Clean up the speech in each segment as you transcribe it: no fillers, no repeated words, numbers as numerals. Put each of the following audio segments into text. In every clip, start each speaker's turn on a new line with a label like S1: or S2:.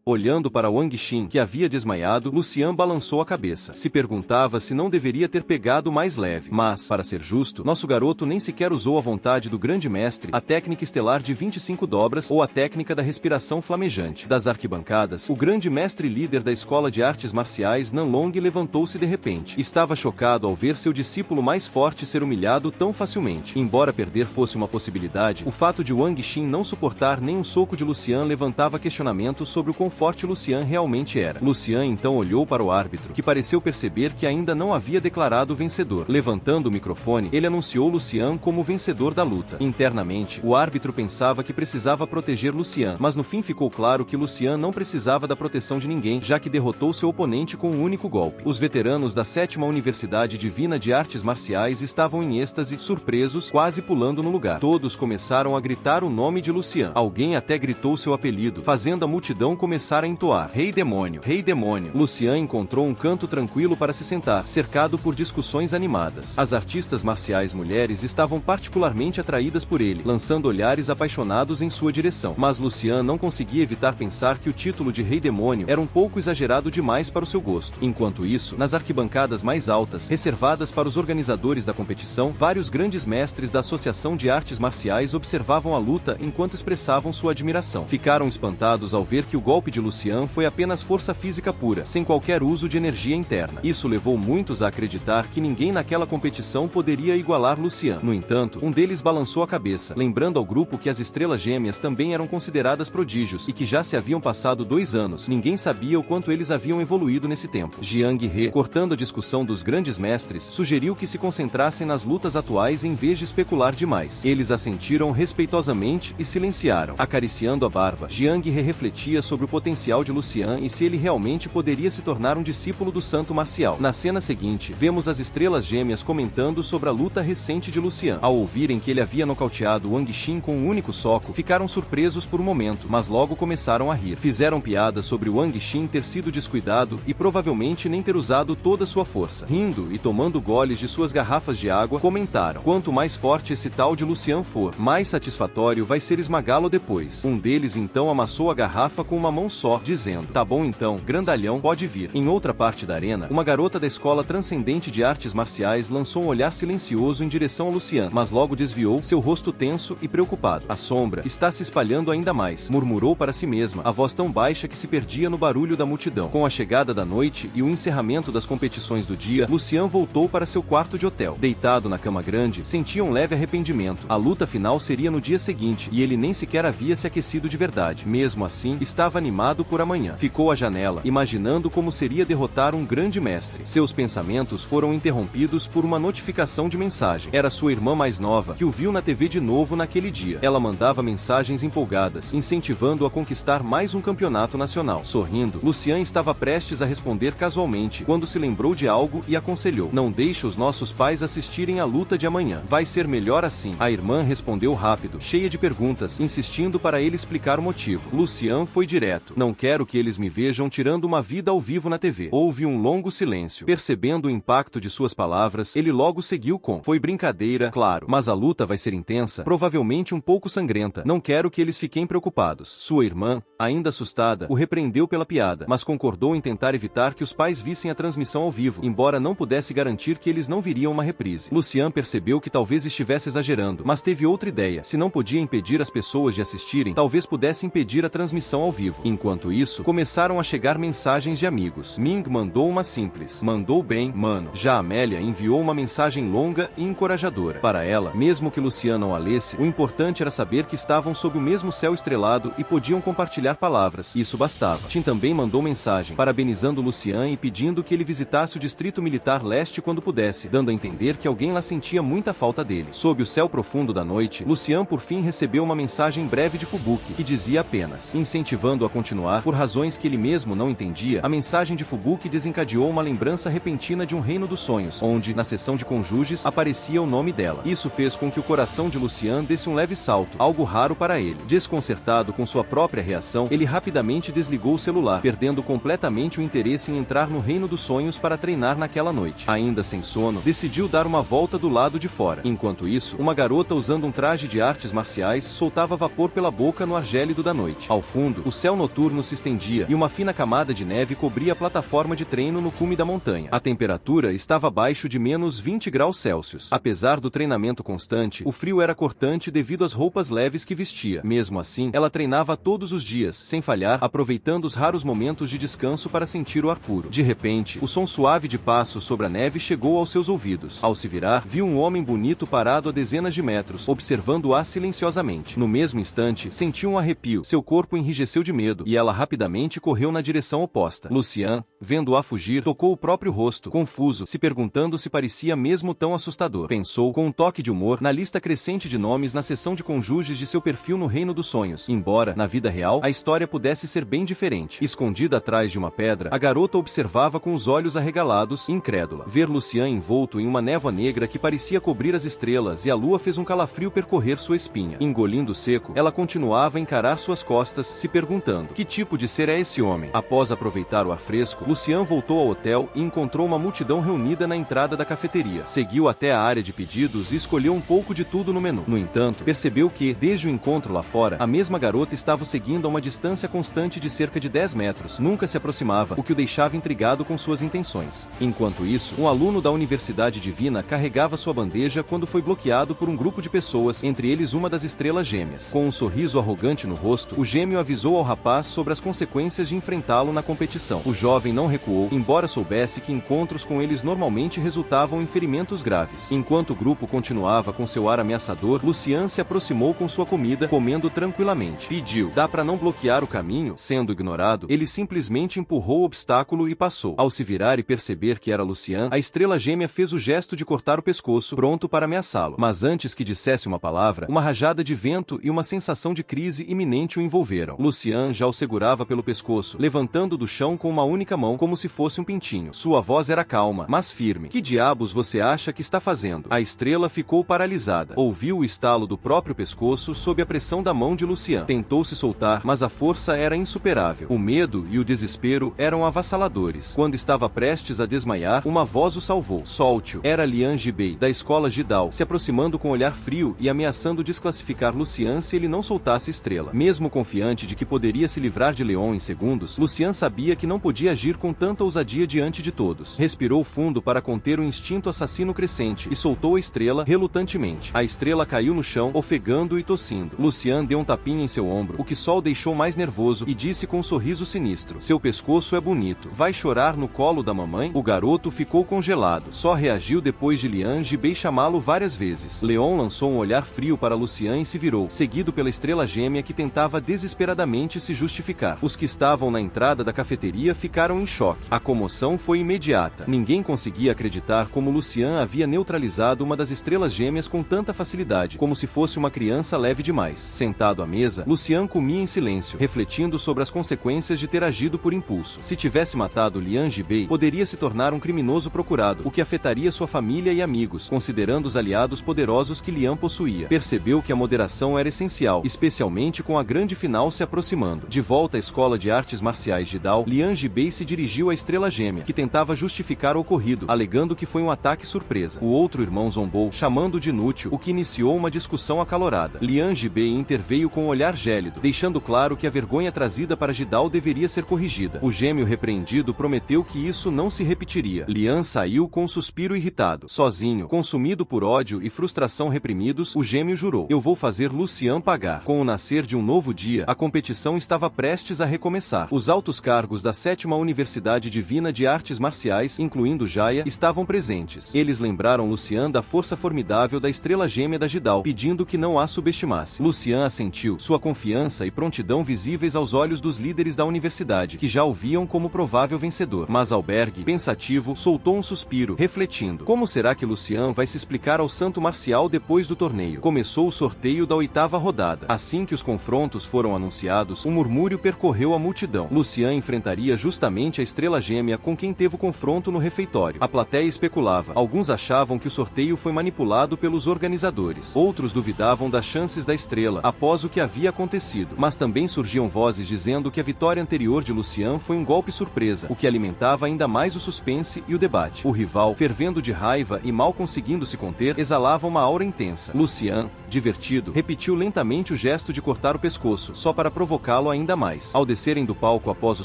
S1: Olhando para Wang Xin, que havia desmaiado, Lucian balançou a cabeça. Se perguntava se não deveria ter pegado mais leve. Mas, para ser justo, nosso garoto nem sequer usou a vontade do grande mestre, a técnica estelar de 25 dobras ou a técnica da respiração flamejante. Das arquibancadas, o grande mestre líder da escola de artes marciais Nanlong levantou-se de repente. Estava chocado ao ver seu discípulo mais forte ser humilhado tão facilmente. Embora perder fosse uma possibilidade, o fato de Wang Xin não suportar nem um soco de Lucian levantava questionamentos sobre o quão forte Lucian realmente era. Lucian então olhou para o árbitro, que pareceu perceber que ainda não havia declarado vencedor. Levantando o microfone, ele anunciou Lucian como vencedor da luta. Internamente, o árbitro pensava que precisava proteger Lucian, mas no fim ficou claro que Lucian não precisava da proteção de ninguém, já que derrotou seu oponente com um único golpe. Os veteranos da 7ª Universidade Divina de Artes Marciais estavam em êxtase, surpresos, quase pulando no lugar. Todos começaram a gritar o nome de Lucian. Alguém até gritou seu apelido, fazendo a multidão começar a entoar: Rei Demônio, Rei Demônio. Lucian encontrou um canto tranquilo para se sentar, cercado por discussões animadas. As artistas marciais mulheres estavam particularmente atraídas por ele, lançando olhares apaixonados em sua direção. Mas Lucian não conseguia evitar pensar que o título de Rei Demônio era um pouco exagerado demais para o seu gosto. Enquanto isso, nas arquibancadas mais altas, reservadas para os organizadores da competição, vários grandes mestres da Associação de Artes Marciais observavam a luta enquanto expressavam sua admiração. Ficaram espantados ao ver que o golpe de Lucian foi apenas força física pura, sem qualquer uso de energia interna. Isso levou muitos a acreditar que ninguém naquela competição poderia igualar Lucian. No entanto, um deles balançou a cabeça, lembrando ao grupo que as estrelas gêmeas também eram consideradas prodígios e que já se haviam passado 2 anos. Ninguém sabia o quanto eles haviam evoluído nesse tempo. Jiang He, cortando a discussão dos grandes mestres, sugeriu que se concentrassem nas lutas atuais em vez de especular demais. Eles assentiram respeitosamente e silenciaram. Acariciando a barba, Jiang He refletia sobre o potencial de Lucian e se ele realmente poderia se tornar um discípulo do santo marcial. Na cena seguinte, vemos as estrelas gêmeas comentando sobre a luta recente de Lucian. Ao ouvirem que ele havia nocauteado Wang Xin com um único soco, ficaram surpresos por um momento, mas logo começaram a rir. Fizeram piadas sobre Wang Xin ter sido descuidado e provavelmente nem ter usado toda sua força. Rindo e tomando goles de suas garrafas de água, comentaram: quanto mais forte esse tal de Lucian for, mais satisfatório vai ser esmagá-lo depois. Um deles então amassou a garrafa com uma mão só, dizendo: tá bom então, grandalhão, pode vir. Em outra parte da arena, uma garota da escola transcendente de artes marciais lançou um olhar silencioso em direção a Lucian, mas logo desviou, seu rosto tenso e preocupado. A sombra está se espalhando ainda mais, murmurou para si mesma, a voz tão baixa que se perdia no barulho da multidão. Com a chegada da noite e o encerramento das competições do dia, Lucian voltou para seu quarto de hotel. Deitado na cama grande, sentia um leve arrependimento. A luta final seria no dia seguinte, e ele nem sequer havia se aquecido de verdade. Mesmo assim, estava animado por amanhã. Ficou à janela, imaginando como seria derrotar um grande mestre. Seus pensamentos foram interrompidos por uma notificação de mensagem. Era sua irmã mais nova, que o viu na TV de novo naquele dia. Ela mandava mensagens empolgadas, incentivando-o a conquistar mais um campeonato nacional. Sorrindo, Lucian estava prestes a responder casualmente, quando se lembrou de algo e aconselhou: não deixe os nossos pais assistirem à luta de amanhã. Vai ser melhor assim. A irmã respondeu rápido, cheia de perguntas, insistindo para ele explicar o motivo. Lucian foi direto: não quero que eles me vejam tirando uma vida ao vivo na TV. Houve um longo silêncio. Percebendo o impacto de suas palavras, ele logo seguiu com: foi brincadeira, claro, mas a luta vai ser intensa, provavelmente um pouco sangrenta. Não quero que eles fiquem preocupados. Sua irmã, ainda assustada, o repreendeu pela piada, mas concordou em tentar evitar que os pais vissem a transmissão ao vivo, embora não pudesse garantir que eles não viriam uma reprise. Lucian percebeu que talvez estivesse exagerando, mas teve outra ideia. Se não podia impedir as pessoas de assistirem, talvez pudesse impedir a transmissão ao vivo. Enquanto isso, começaram a chegar mensagens de amigos. Ming mandou uma simples: mandou bem, mano. Já Amélia enviou uma mensagem longa e encorajadora. Para ela, mesmo que Lucian não a lesse, o importante era saber que estavam sob o mesmo céu estrelado e podiam compartilhar palavras. Isso bastava. Tim também mandou mensagem, parabenizando Lucian e pedindo que ele visitasse o Distrito Militar Leste quando pudesse, dando a entender que alguém lá sentia muita falta dele. Sob o céu profundo da noite, Lucian por fim recebeu uma mensagem breve de Fubuki, que dizia apenas, incentivando-o a continuar, por razões que ele mesmo não entendia. A mensagem de Fubuki desencadeou uma lembrança repentina de um reino dos sonhos, onde, na sessão de cônjuges, aparecia o nome dela. Isso fez com que o coração de Lucian desse um leve salto, algo raro para ele. Desconcertado com sua própria reação, ele rapidamente desligou o celular, perdendo completamente o interesse em entrar no reino dos sonhos para treinar naquela noite. Ainda sem sono, decidiu dar uma volta do lado de fora. Enquanto isso, uma garota usando um traje de artes marciais soltava vapor pela boca no ar gélido da noite. Ao fundo, o céu noturno noturno se estendia e uma fina camada de neve cobria a plataforma de treino no cume da montanha. A temperatura estava abaixo de menos 20 graus Celsius. Apesar do treinamento constante, o frio era cortante devido às roupas leves que vestia. Mesmo assim, ela treinava todos os dias, sem falhar, aproveitando os raros momentos de descanso para sentir o ar puro. De repente, o som suave de passos sobre a neve chegou aos seus ouvidos. Ao se virar, viu um homem bonito parado a dezenas de metros, observando-a silenciosamente. No mesmo instante, sentiu um arrepio, seu corpo enrijeceu de medo, e ela rapidamente correu na direção oposta. Lucian, vendo-a fugir, tocou o próprio rosto, confuso, se perguntando se parecia mesmo tão assustador. Pensou, com um toque de humor, na lista crescente de nomes na seção de cônjuges de seu perfil no Reino dos Sonhos. Embora, na vida real, a história pudesse ser bem diferente. Escondida atrás de uma pedra, a garota observava com os olhos arregalados, incrédula. Ver Lucian envolto em uma névoa negra que parecia cobrir as estrelas e a lua fez um calafrio percorrer sua espinha. Engolindo seco, ela continuava a encarar suas costas, se perguntando: que tipo de ser é esse homem? Após aproveitar o ar fresco, Lucian voltou ao hotel e encontrou uma multidão reunida na entrada da cafeteria. Seguiu até a área de pedidos e escolheu um pouco de tudo no menu. No entanto, percebeu que, desde o encontro lá fora, a mesma garota estava seguindo a uma distância constante de cerca de 10 metros. Nunca se aproximava, o que o deixava intrigado com suas intenções. Enquanto isso, um aluno da Universidade Divina carregava sua bandeja quando foi bloqueado por um grupo de pessoas, entre eles uma das estrelas gêmeas. Com um sorriso arrogante no rosto, o gêmeo avisou ao rapaz sobre as consequências de enfrentá-lo na competição. O jovem não recuou, embora soubesse que encontros com eles normalmente resultavam em ferimentos graves. Enquanto o grupo continuava com seu ar ameaçador, Lucian se aproximou com sua comida, comendo tranquilamente. Pediu: dá pra não bloquear o caminho? Sendo ignorado, ele simplesmente empurrou o obstáculo e passou. Ao se virar e perceber que era Lucian, a estrela gêmea fez o gesto de cortar o pescoço, pronto para ameaçá-lo. Mas antes que dissesse uma palavra, uma rajada de vento e uma sensação de crise iminente o envolveram. Lucian já o segurava pelo pescoço, levantando do chão com uma única mão como se fosse um pintinho. Sua voz era calma, mas firme. Que diabos você acha que está fazendo? A estrela ficou paralisada. Ouviu o estalo do próprio pescoço sob a pressão da mão de Lucian. Tentou se soltar, mas a força era insuperável. O medo e o desespero eram avassaladores. Quando estava prestes a desmaiar, uma voz o salvou. Solte-o. Era Lian Jibei, da escola Jidao, se aproximando com olhar frio e ameaçando desclassificar Lucian se ele não soltasse a estrela. Mesmo confiante de que poderia se livrar de Leon em segundos, Lucian sabia que não podia agir com tanta ousadia diante de todos. Respirou fundo para conter o instinto assassino crescente e soltou a estrela relutantemente. A estrela caiu no chão, ofegando e tossindo. Lucian deu um tapinha em seu ombro, o que só o deixou mais nervoso, e disse com um sorriso sinistro: seu pescoço é bonito. Vai chorar no colo da mamãe? O garoto ficou congelado. Só reagiu depois de Lian Jibei chamá-lo várias vezes. Leon lançou um olhar frio para Lucian e se virou, seguido pela estrela gêmea que tentava desesperadamente se justificar. Os que estavam na entrada da cafeteria ficaram em choque. A comoção foi imediata. Ninguém conseguia acreditar como Lucian havia neutralizado uma das estrelas gêmeas com tanta facilidade, como se fosse uma criança leve demais. Sentado à mesa, Lucian comia em silêncio, refletindo sobre as consequências de ter agido por impulso. Se tivesse matado Lian Jibei, poderia se tornar um criminoso procurado, o que afetaria sua família e amigos, considerando os aliados poderosos que Lian possuía. Percebeu que a moderação era essencial, especialmente com a grande final se aproximando. De volta à escola de artes marciais Jidao, Lian Jibei se dirigiu à estrela gêmea, que tentava justificar o ocorrido, alegando que foi um ataque surpresa. O outro irmão zombou, chamando de inútil, o que iniciou uma discussão acalorada. Lian Jibei interveio com um olhar gélido, deixando claro que a vergonha trazida para Jidao deveria ser corrigida. O gêmeo repreendido prometeu que isso não se repetiria. Lian saiu com um suspiro irritado. Sozinho, consumido por ódio e frustração reprimidos, o gêmeo jurou: eu vou fazer Lucian pagar. Com o nascer de um novo dia, a competição estava prestes a recomeçar. Os altos cargos da 7ª Universidade Divina de Artes Marciais, incluindo Jaya, estavam presentes. Eles lembraram Lucian da força formidável da estrela gêmea da Jidao, pedindo que não a subestimasse. Lucian assentiu, sua confiança e prontidão visíveis aos olhos dos líderes da universidade, que já o viam como provável vencedor. Mas Albergue, pensativo, soltou um suspiro, refletindo: como será que Lucian vai se explicar ao santo marcial depois do torneio? Começou o sorteio da 8ª rodada. Assim que os confrontos foram anunciados, um murmúrio percorreu a multidão. Lucian enfrentaria justamente a estrela gêmea com quem teve o confronto no refeitório. A plateia especulava. Alguns achavam que o sorteio foi manipulado pelos organizadores. Outros duvidavam das chances da estrela após o que havia acontecido. Mas também surgiam vozes dizendo que a vitória anterior de Lucian foi um golpe surpresa, o que alimentava ainda mais o suspense e o debate. O rival, fervendo de raiva e mal conseguindo se conter, exalava uma aura intensa. Lucian, divertido, repetiu lentamente o gesto de cortar o pescoço, só para provocá-lo ainda ainda mais. Ao descerem do palco após o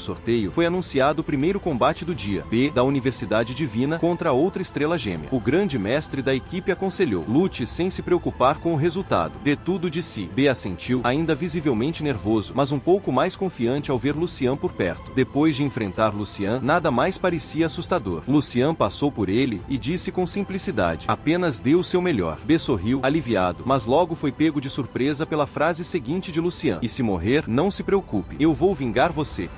S1: sorteio, foi anunciado o primeiro combate do dia, B da Universidade Divina contra outra estrela gêmea. O grande mestre da equipe aconselhou: lute sem se preocupar com o resultado, dê tudo de si. B assentiu, ainda visivelmente nervoso, mas um pouco mais confiante ao ver Lucian por perto. Depois de enfrentar Lucian, nada mais parecia assustador. Lucian passou por ele e disse com simplicidade: apenas dê o seu melhor. B sorriu, aliviado, mas logo foi pego de surpresa pela frase seguinte de Lucian: e se morrer, não se preocupe, eu vou vingar você.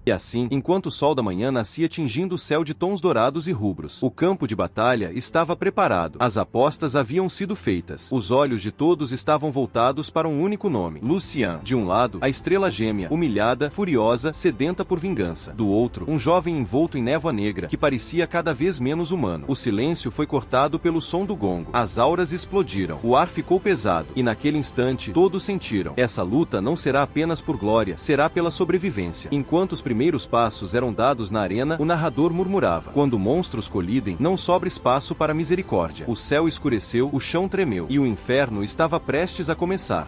S1: E assim, enquanto o sol da manhã nascia tingindo o céu de tons dourados e rubros, o campo de batalha estava preparado. As apostas haviam sido feitas. Os olhos de todos estavam voltados para um único nome: Lucian. De um lado, a estrela gêmea, humilhada, furiosa, sedenta por vingança. Do outro, um jovem envolto em névoa negra, que parecia cada vez menos humano. O silêncio foi cortado pelo som do gongo. As auras explodiram. O ar ficou pesado. E naquele instante, todos sentiram: essa luta não será apenas por glória, será pela sobrevivência. Enquanto os primeiros passos eram dados na arena, o narrador murmurava: quando monstros colidem, não sobra espaço para misericórdia. O céu escureceu, o chão tremeu, e o inferno estava prestes a começar.